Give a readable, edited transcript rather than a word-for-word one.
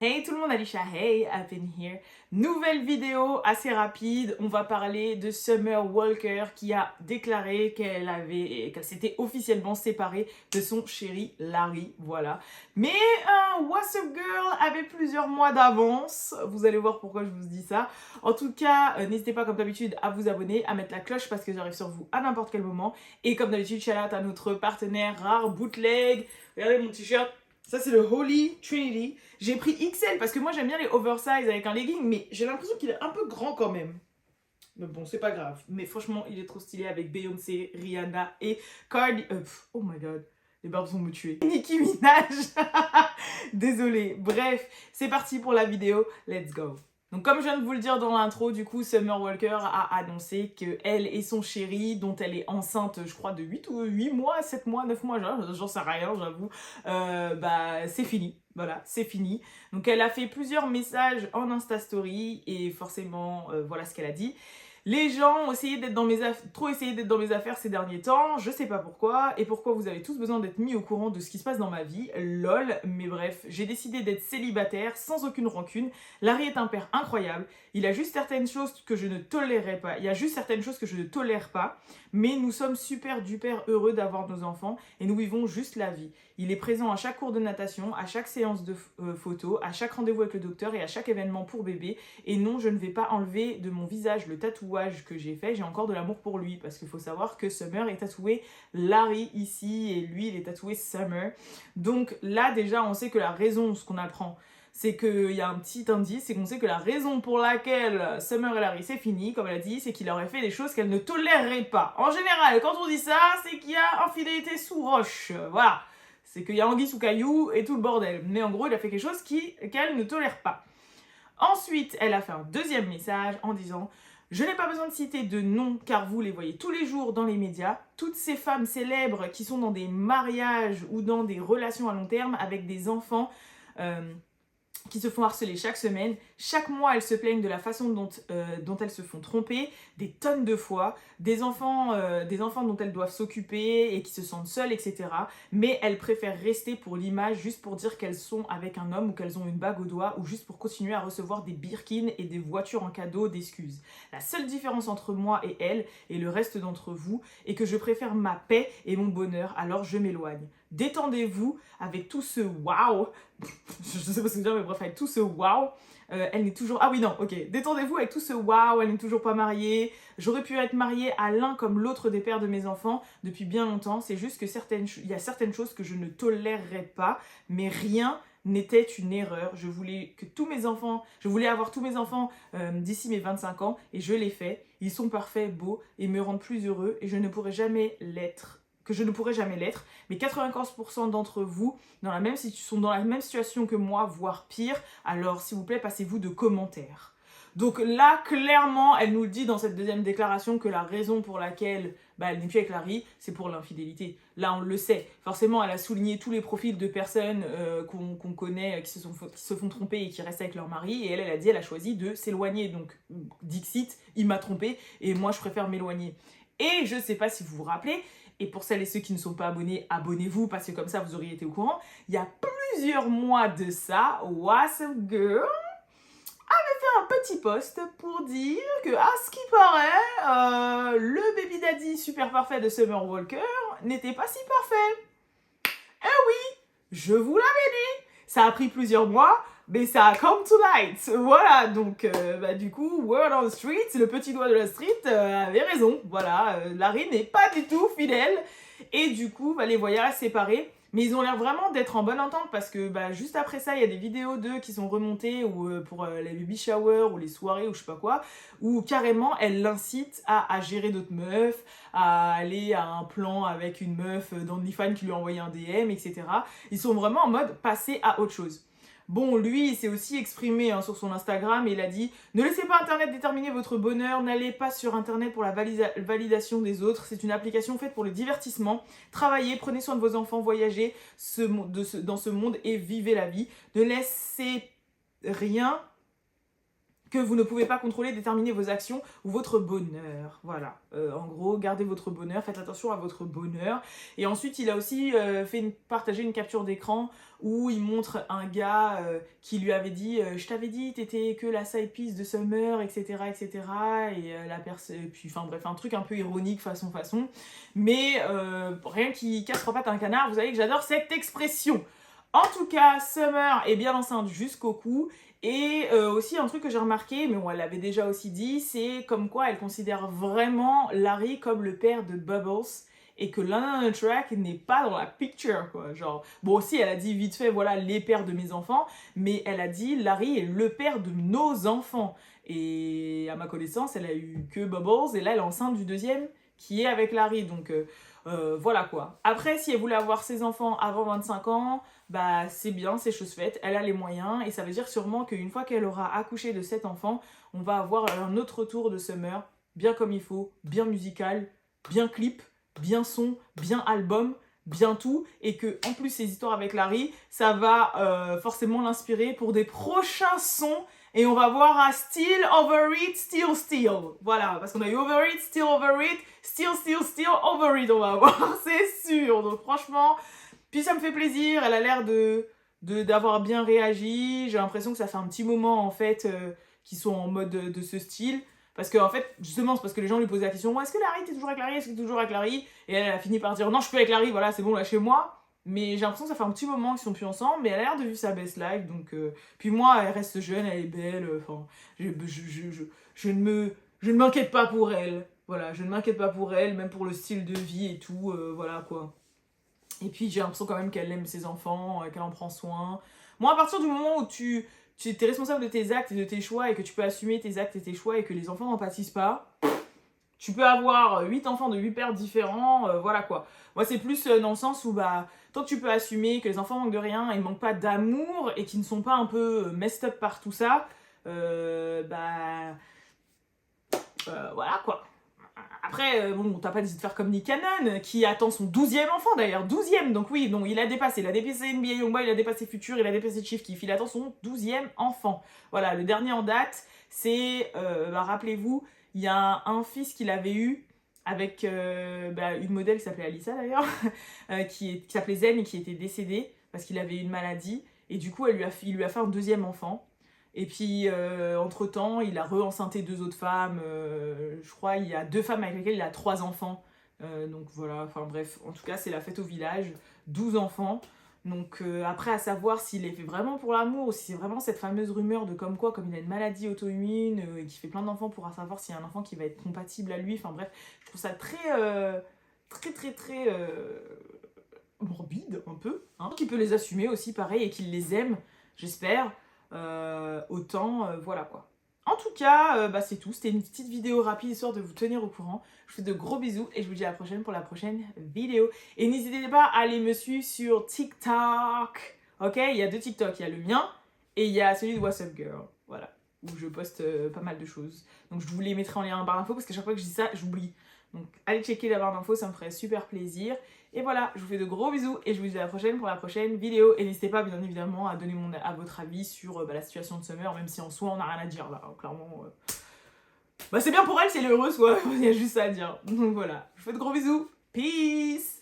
Hey tout le monde, Alicia, hey, I've been here. Nouvelle vidéo assez rapide, on va parler de Summer Walker qui a déclaré qu'elle s'était officiellement séparée de son chéri Larry, voilà. Mais What's Up Girl avait plusieurs mois d'avance, vous allez voir pourquoi je vous dis ça. En tout cas, n'hésitez pas comme d'habitude à vous abonner, à mettre la cloche parce que j'arrive sur vous à n'importe quel moment. Et comme d'habitude, shout out à notre partenaire rare Bootleg. Regardez mon t-shirt. Ça, c'est le Holy Trinity. J'ai pris XL parce que moi, j'aime bien les oversize avec un legging, mais j'ai l'impression qu'il est un peu grand quand même. Mais bon, c'est pas grave. Mais franchement, il est trop stylé avec Beyoncé, Rihanna et Cardi... oh my god, les barbes vont me tuer. Nicki Minaj. Désolée. Bref, c'est parti pour la vidéo. Let's go. Donc comme je viens de vous le dire dans l'intro, du coup, Summer Walker a annoncé qu'elle et son chéri, dont elle est enceinte, je crois, de 8 mois, 7 mois, 9 mois, j'en sais rien, j'avoue, c'est fini. Voilà, c'est fini. Donc elle a fait plusieurs messages en Insta Story et forcément, voilà ce qu'elle a dit. Les gens ont essayé d'être trop essayé d'être dans mes affaires ces derniers temps, je sais pas pourquoi, et pourquoi vous avez tous besoin d'être mis au courant de ce qui se passe dans ma vie, lol, mais bref, j'ai décidé d'être célibataire, sans aucune rancune. Larry est un père incroyable, il a juste certaines choses que je ne tolérerais pas, il y a juste certaines choses que je ne tolère pas, mais nous sommes super duper heureux d'avoir nos enfants, et nous vivons juste la vie. Il est présent à chaque cours de natation, à chaque séance de photo, à chaque rendez-vous avec le docteur et à chaque événement pour bébé, et non, je ne vais pas enlever de mon visage le tatouage que j'ai fait, j'ai encore de l'amour pour lui, parce qu'il faut savoir que Summer est tatoué Larry ici, et lui, il est tatoué Summer. Donc là, déjà, on sait que la raison, ce qu'on apprend, c'est qu'il y a un petit indice, c'est qu'on sait que la raison pour laquelle Summer et Larry c'est fini, comme elle a dit, c'est qu'il aurait fait des choses qu'elle ne tolérerait pas. En général, quand on dit ça, c'est qu'il y a infidélité sous roche, voilà. C'est qu'il y a anguille sous caillou et tout le bordel. Mais en gros, il a fait quelque chose qu'elle ne tolère pas. Ensuite, elle a fait un deuxième message en disant « Je n'ai pas besoin de citer de noms car vous les voyez tous les jours dans les médias. Toutes ces femmes célèbres qui sont dans des mariages ou dans des relations à long terme avec des enfants... qui se font harceler chaque semaine. Chaque mois, elles se plaignent de la façon dont elles se font tromper, des tonnes de fois, des enfants dont elles doivent s'occuper et qui se sentent seules, etc. Mais elles préfèrent rester pour l'image, juste pour dire qu'elles sont avec un homme ou qu'elles ont une bague au doigt, ou juste pour continuer à recevoir des Birkin et des voitures en cadeau d'excuses. La seule différence entre moi et elles, et le reste d'entre vous, est que je préfère ma paix et mon bonheur, alors je m'éloigne. Détendez-vous avec tout ce waouh. Je sais pas ce que dire, mais bref, avec tout ce waouh. Elle n'est toujours... Ah oui, non, ok. Détendez-vous avec tout ce waouh, elle n'est toujours pas mariée. J'aurais pu être mariée à l'un comme l'autre des pères de mes enfants depuis bien longtemps. C'est juste que il y a certaines choses que je ne tolérerais pas, mais rien n'était une erreur. Je voulais avoir tous mes enfants d'ici mes 25 ans, et je l'ai fait. Ils sont parfaits, beaux, et me rendent plus heureux, et je ne pourrai jamais l'être. Mais 95% d'entre vous sont dans la même situation que moi, voire pire, alors s'il vous plaît, passez-vous de commentaires. Donc là, clairement, elle nous le dit dans cette deuxième déclaration que la raison pour laquelle elle n'est plus avec Larry, c'est pour l'infidélité. Là, on le sait. Forcément, elle a souligné tous les profils de personnes qu'on connaît, qui se font tromper et qui restent avec leur mari. Et elle a dit, elle a choisi de s'éloigner. Donc, Dixit, il m'a trompé et moi, je préfère m'éloigner. Et je ne sais pas si vous vous rappelez, et pour celles et ceux qui ne sont pas abonnés, abonnez-vous parce que comme ça vous auriez été au courant. Il y a plusieurs mois de ça, What's Up Girl avait fait un petit post pour dire que, à ce qui paraît, le baby daddy super parfait de Summer Walker n'était pas si parfait. Eh oui, je vous l'avais dit. Ça a pris plusieurs mois, mais ça a come to light. Voilà, donc du coup, word on the street, le petit doigt de la street avait raison. Voilà, Larry n'est pas du tout fidèle. Et du coup, les voyages séparés. Mais ils ont l'air vraiment d'être en bonne entente parce que juste après ça, il y a des vidéos d'eux qui sont remontées pour les baby showers ou les soirées ou je sais pas quoi, où carrément elle l'incite à gérer d'autres meufs, à aller à un plan avec une meuf d'OnlyFans qui lui a envoyé un DM, etc. Ils sont vraiment en mode passer à autre chose. Bon, lui, il s'est aussi exprimé sur son Instagram et il a dit « Ne laissez pas Internet déterminer votre bonheur, n'allez pas sur Internet pour la validation des autres, c'est une application faite pour le divertissement. Travaillez, prenez soin de vos enfants, voyagez dans ce monde et vivez la vie. Ne laissez rien que vous ne pouvez pas contrôler, déterminer vos actions ou votre bonheur. Voilà, en gros, gardez votre bonheur, faites attention à votre bonheur. Et ensuite, il a aussi partagé une capture d'écran où il montre un gars qui lui avait dit je t'avais dit, t'étais que la side piece de Summer, etc. etc. Et puis, enfin bref, un truc un peu ironique façon. Mais rien qui casse trois pattes à un canard, vous savez que j'adore cette expression. En tout cas, Summer est bien enceinte jusqu'au cou. Et aussi un truc que j'ai remarqué, mais bon, elle l'avait déjà aussi dit, c'est comme quoi elle considère vraiment Larry comme le père de Bubbles et que Lana Track n'est pas dans la picture, quoi. Genre, bon aussi, elle a dit vite fait, voilà, les pères de mes enfants, mais elle a dit Larry est le père de nos enfants. Et à ma connaissance, elle a eu que Bubbles et là, elle est enceinte du deuxième qui est avec Larry, donc voilà quoi. Après, si elle voulait avoir ses enfants avant 25 ans, bah c'est bien, c'est chose faite, elle a les moyens, et ça veut dire sûrement qu'une fois qu'elle aura accouché de cet enfant, on va avoir un autre tour de Summer, bien comme il faut, bien musical, bien clip, bien son, bien album, bien tout, et que en plus ces histoires avec Larry, ça va forcément l'inspirer pour des prochains sons. Et on va voir à Still Over It, Still. Voilà, parce qu'on a eu Over It, Still Over It, on va voir, c'est sûr. Donc franchement, puis ça me fait plaisir, elle a l'air d'avoir bien réagi. J'ai l'impression que ça fait un petit moment, en fait, qu'ils sont en mode de ce style. Parce que, en fait, justement, c'est parce que les gens lui posaient la question, est-ce que Larry, t'es toujours avec Larry? Est-ce que t'es toujours avec Larry? Et elle a fini par dire, non, je suis plus avec Larry, voilà, c'est bon, lâchez-moi. Mais j'ai l'impression que ça fait un petit moment qu'ils sont plus ensemble, mais elle a l'air de vivre sa best life, donc... Puis moi, elle reste jeune, elle est belle, enfin... Je ne m'inquiète pas pour elle. Voilà, je ne m'inquiète pas pour elle, même pour le style de vie et tout, voilà, quoi. Et puis j'ai l'impression quand même qu'elle aime ses enfants, qu'elle en prend soin. Moi, à partir du moment où tu es responsable de tes actes et de tes choix, et que tu peux assumer tes actes et tes choix, et que les enfants n'en pâtissent pas... Tu peux avoir 8 enfants de 8 pères différents, voilà quoi. Moi, c'est plus dans le sens où, bah, tant que tu peux assumer que les enfants manquent de rien, ils manquent pas d'amour et qu'ils ne sont pas un peu messed up par tout ça, voilà quoi. Après, bon, t'as pas dit de faire comme Nick Cannon, qui attend son 12e enfant d'ailleurs, 12e, donc oui, donc il a dépassé NBA Youngboy, il a dépassé Future, il a dépassé Chief Keef, il attend son 12e enfant. Voilà, le dernier en date, c'est, rappelez-vous, il y a un fils qu'il avait eu avec une modèle qui s'appelait Alissa d'ailleurs, qui s'appelait Zen et qui était décédée parce qu'il avait une maladie, et du coup il lui a fait un deuxième enfant. Et puis, entre-temps, il a re-enceinté 2 autres femmes. Je crois il y a 2 femmes avec lesquelles il a 3 enfants. Donc voilà, enfin bref. En tout cas, c'est la fête au village. 12 enfants. Donc après, à savoir s'il est fait vraiment pour l'amour ou si c'est vraiment cette fameuse rumeur de comme quoi, comme il a une maladie auto-immune et qu'il fait plein d'enfants pour savoir s'il y a un enfant qui va être compatible à lui. Enfin bref, je trouve ça très morbide, un peu. Hein. Qu'il peut les assumer aussi, pareil, et qu'il les aime, j'espère. Voilà quoi. En tout cas, c'est tout. C'était une petite vidéo rapide histoire de vous tenir au courant. Je vous fais de gros bisous et je vous dis à la prochaine pour la prochaine vidéo. Et n'hésitez pas à aller me suivre sur TikTok. Ok, il y a 2 TikTok. Il y a le mien et il y a celui de What's Up Girl. Voilà, où je poste pas mal de choses. Donc je vous les mettrai en lien en barre d'infos parce qu'à chaque fois que je dis ça, j'oublie. Donc allez checker la barre d'infos, ça me ferait super plaisir. Et voilà, je vous fais de gros bisous et je vous dis à la prochaine pour la prochaine vidéo. Et n'hésitez pas bien évidemment à donner à votre avis sur la situation de Summer, même si en soi on n'a rien à dire là, clairement. C'est bien pour elle, c'est heureuse quoi, il y a juste ça à dire. Donc voilà, je vous fais de gros bisous, peace.